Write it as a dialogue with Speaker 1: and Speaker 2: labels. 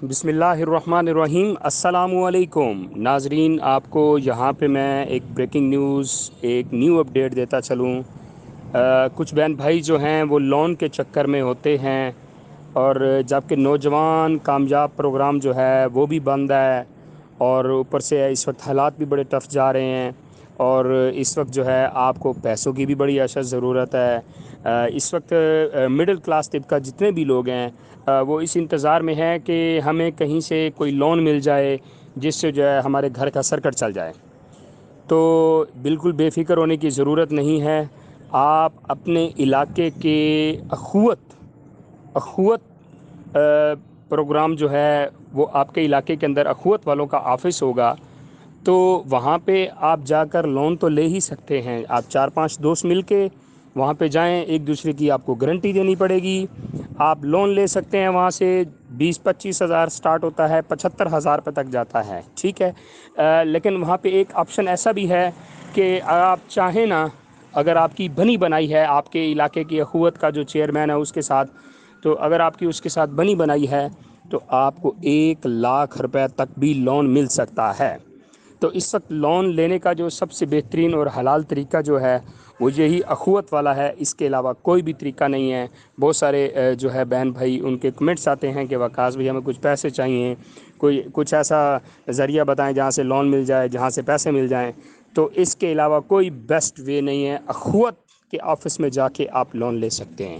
Speaker 1: بسم اللہ الرحمن الرحیم۔ السلام علیکم ناظرین، آپ کو یہاں پہ میں ایک بریکنگ نیوز، ایک نیو اپڈیٹ دیتا چلوں۔ کچھ بہن بھائی جو ہیں وہ لون کے چکر میں ہوتے ہیں، اور جبکہ نوجوان کامیاب پروگرام جو ہے وہ بھی بند ہے، اور اوپر سے اس وقت حالات بھی بڑے ٹف جا رہے ہیں، اور اس وقت جو ہے آپ کو پیسوں کی بھی بڑی اشد ضرورت ہے۔ اس وقت مڈل کلاس طبقہ جتنے بھی لوگ ہیں وہ اس انتظار میں ہے کہ ہمیں کہیں سے کوئی لون مل جائے جس سے جو ہے ہمارے گھر کا سرکٹ چل جائے۔ تو بالکل بے فکر ہونے کی ضرورت نہیں ہے۔ آپ اپنے علاقے کے اخوت پروگرام جو ہے وہ آپ کے علاقے کے اندر اخوت والوں کا آفس ہوگا، تو وہاں پہ آپ جا کر لون تو لے ہی سکتے ہیں۔ آپ 4-5 دوست مل کے وہاں پہ جائیں، ایک دوسرے کی آپ کو گارنٹی دینی پڑے گی، آپ لون لے سکتے ہیں۔ وہاں سے 20-25 ہزار سٹارٹ ہوتا ہے، 75,000 روپے تک جاتا ہے، ٹھیک ہے۔ لیکن وہاں پہ ایک آپشن ایسا بھی ہے کہ آپ چاہیں نا، اگر آپ کی بنی بنائی ہے آپ کے علاقے کی اخوت کا جو چیئرمین ہے اس کے ساتھ، تو اگر آپ کی اس کے ساتھ بنی بنائی ہے تو آپ کو 1 لاکھ روپے تک بھی لون مل سکتا ہے۔ تو اس وقت لون لینے کا جو سب سے بہترین اور حلال طریقہ جو ہے وہ یہی اخوت والا ہے، اس کے علاوہ کوئی بھی طریقہ نہیں ہے۔ بہت سارے جو ہے بہن بھائی ان کے کمنٹس آتے ہیں کہ وقاص بھائی ہمیں کچھ پیسے چاہیے، کچھ ایسا ذریعہ بتائیں جہاں سے لون مل جائے، جہاں سے پیسے مل جائیں۔ تو اس کے علاوہ کوئی بیسٹ وے نہیں ہے، اخوت کے آفس میں جا کے آپ لون لے سکتے ہیں۔